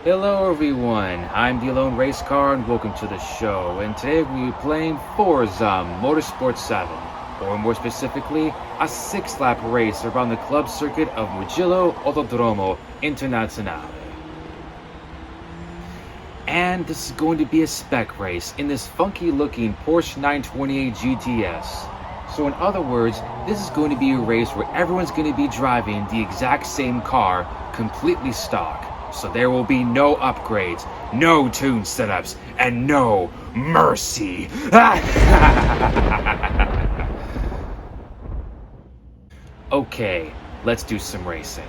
Hello everyone, I'm the AloneRacecar and welcome to the show, and today we'll be playing Forza Motorsport 7, or more specifically, a 6-lap race around the club circuit of Mugello Autodromo Internazionale. And this is going to be a spec race in this funky looking Porsche 928 GTS. So in other words, this is going to be a race where everyone's going to be driving the exact same car, completely stock. So there will be no upgrades, no tune setups, and no mercy. Okay, let's do some racing.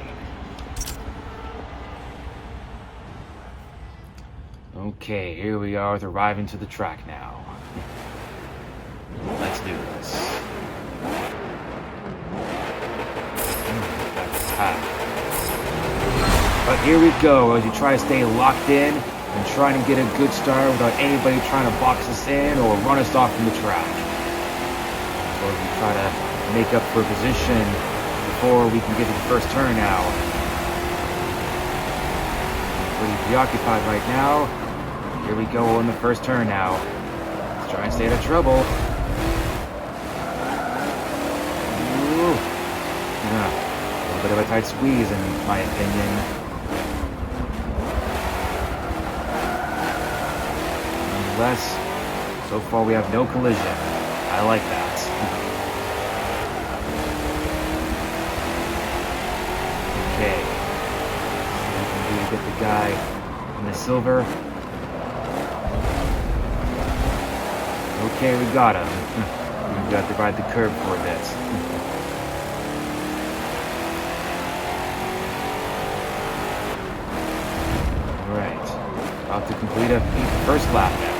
Okay, here we are arriving to the track now. Let's do this. That's hot. But here we go as you try to stay locked in and trying to get a good start without anybody trying to box us in or run us off from the track. So as we try to make up for position before we can get to the first turn now. Pretty preoccupied right now. Here we go on the first turn now. Let's try and stay out of trouble. Ooh. Yeah. A little bit of a tight squeeze in my opinion. Nonetheless, so far we have no collision. I like that. Okay. We can do to get the guy in the silver. Okay, we got him. We've got to ride the curb for a bit. Alright. About to complete a first lap now.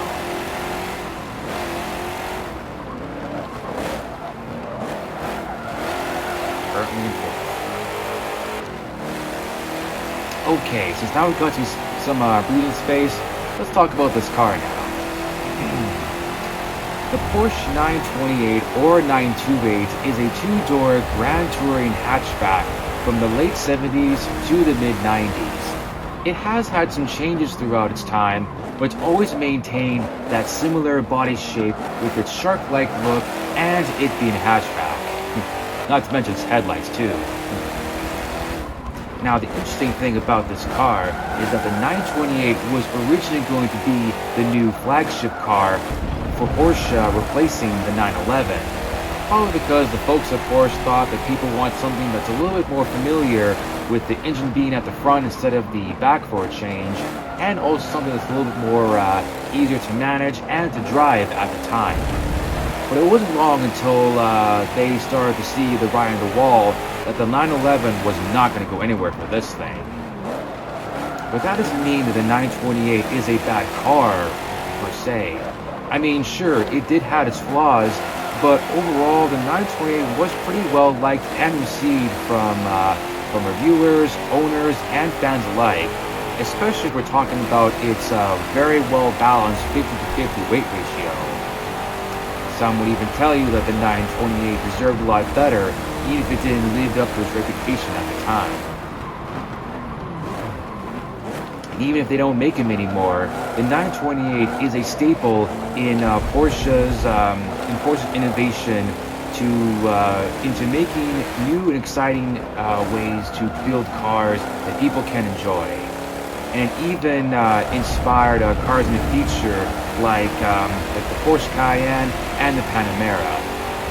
Currently in fourth. Okay, since now we've got some breathing space, let's talk about this car now. The Porsche 928 or 928 is a two-door Grand Touring hatchback from the late 70s to the mid-90s. It has had some changes throughout its time, but it's always maintained that similar body shape with its shark-like look and it being a hatchback. Not to mention its headlights too. Now the interesting thing about this car is that the 928 was originally going to be the new flagship car for Porsche replacing the 911, probably because the folks at Porsche thought that people want something that's a little bit more familiar with the engine being at the front instead of the back for a change, and also something that's a little bit more easier to manage and to drive at the time. But it wasn't long until they started to see the writing on the wall that the 911 was not going to go anywhere for this thing. But that doesn't mean that the 928 is a bad car, per se. I mean, sure, it did have its flaws, but overall, the 928 was pretty well liked and received from reviewers, owners, and fans alike, especially if we're talking about its very well-balanced 50-50 weight ratio. Some would even tell you that the 928 deserved a lot better, even if it didn't live up to its reputation at the time. Even if they don't make them anymore, the 928 is a staple in Porsche's innovation into making new and exciting ways to build cars that people can enjoy, and even inspired cars in the future like the Porsche Cayenne and the Panamera.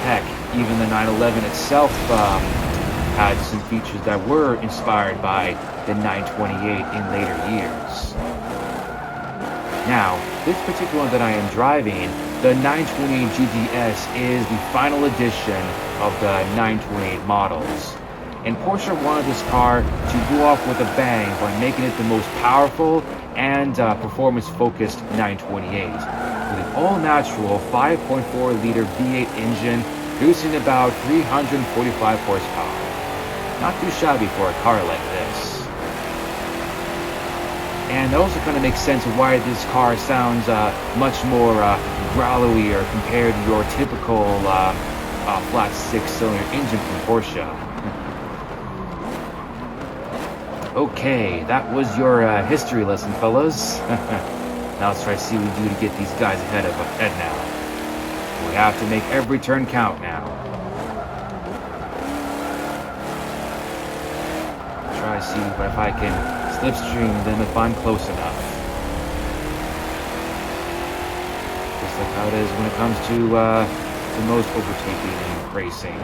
Heck, even the 911 itself had some features that were inspired by the 928 in later years. Now, this particular one that I am driving, the 928 GTS, is the final edition of the 928 models. And Porsche wanted this car to go off with a bang by making it the most powerful and performance-focused 928, with an all-natural 5.4-liter V8 engine producing about 345 horsepower. Not too shabby for a car like this. And it also kind of makes sense of why this car sounds much more growlier compared to your typical flat 6-cylinder engine from Porsche. Okay, that was your history lesson, fellas. Now let's try to see what we do to get these guys ahead now. We have to make every turn count now. Try to see if I can slipstream them if I'm close enough. Just like how it is when it comes to most overtaking and racing.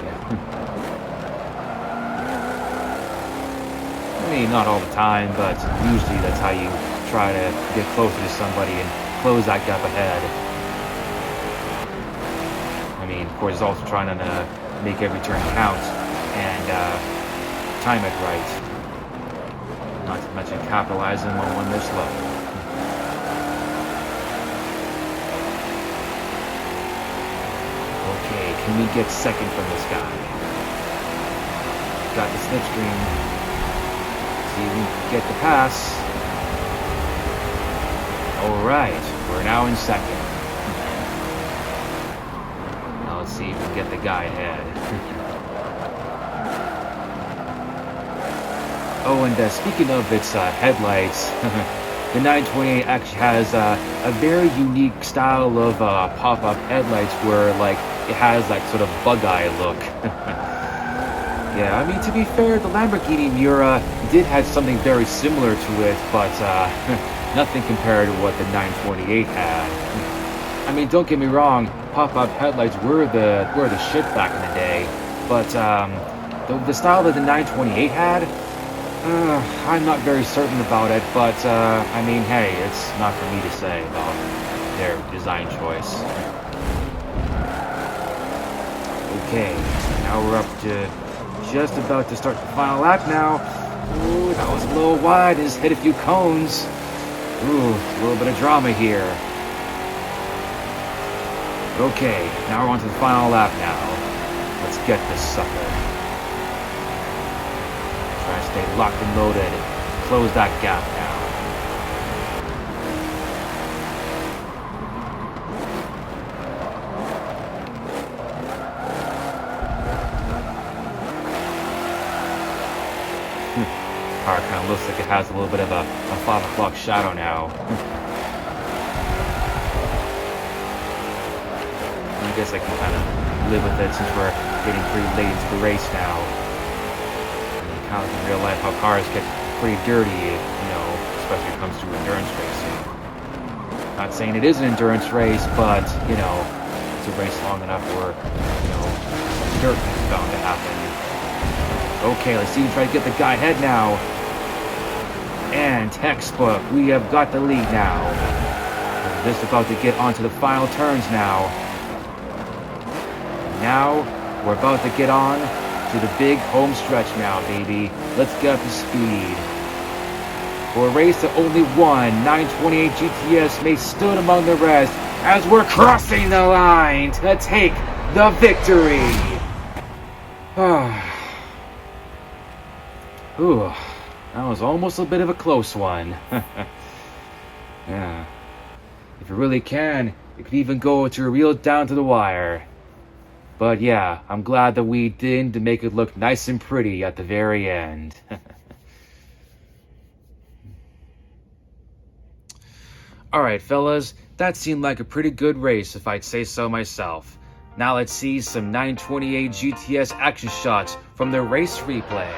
I mean, not all the time, but usually that's how you try to get closer to somebody and close that gap ahead. I mean, of course, it's also trying to make every turn count and time it right. Not to mention capitalizing on when they're slow. Okay, can we get second from this guy? Got the slipstream. See if we can get the pass. Alright, we're now in second. Now let's see if we can get the guy ahead. Oh, and speaking of its headlights, the 928 actually has a very unique style of pop-up headlights where, like, it has that sort of bug-eye look. Yeah, I mean, to be fair, the Lamborghini Miura did have something very similar to it, but nothing compared to what the 928 had. I mean, don't get me wrong, pop-up headlights were the shit back in the day, but the style that the 928 had, I'm not very certain about it, but I mean, hey, it's not for me to say about their design choice. Okay, now we're up to just about to start the final lap now. Ooh, that was a little wide. Just hit a few cones. Ooh, a little bit of drama here. Okay, now we're on to the final lap now. Let's get this sucker. Try to stay locked and loaded. Close that gap now. Car kind of looks like it has a little bit of a 5 o'clock shadow now. I guess I can kind of live with it since we're getting pretty late into the race now. And you kind of in real life how cars get pretty dirty, you know, especially when it comes to endurance racing. Not saying it is an endurance race, but, you know, it's a race long enough where, you know, dirt is bound to happen. Okay, let's see, try to get the guy ahead now. And textbook, we have got the lead now. We're just about to get onto the final turns now. Now, we're about to get on to the big home stretch now, baby. Let's get up to speed. For a race that only one 928 GTS may stood among the rest as we're crossing the line to take the victory. Ooh, that was almost a bit of a close one. Yeah. If you really can, it could even go to a real down to the wire. But yeah, I'm glad that we did to make it look nice and pretty at the very end. Alright fellas, that seemed like a pretty good race if I'd say so myself. Now let's see some 928 GTS action shots from the race replay.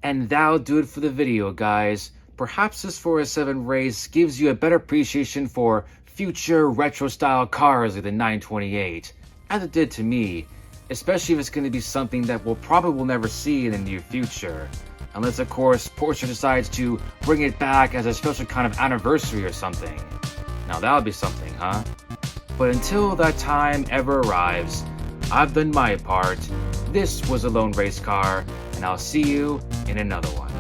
And that'll do it for the video, guys. Perhaps this 407 race gives you a better appreciation for future retro-style cars like the 928, as it did to me, especially if it's going to be something that we'll probably never see in the near future. Unless, of course, Porsche decides to bring it back as a special kind of anniversary or something. Now that would be something, huh? But until that time ever arrives, I've done my part. This was AloneRacecar, and I'll see you in another one.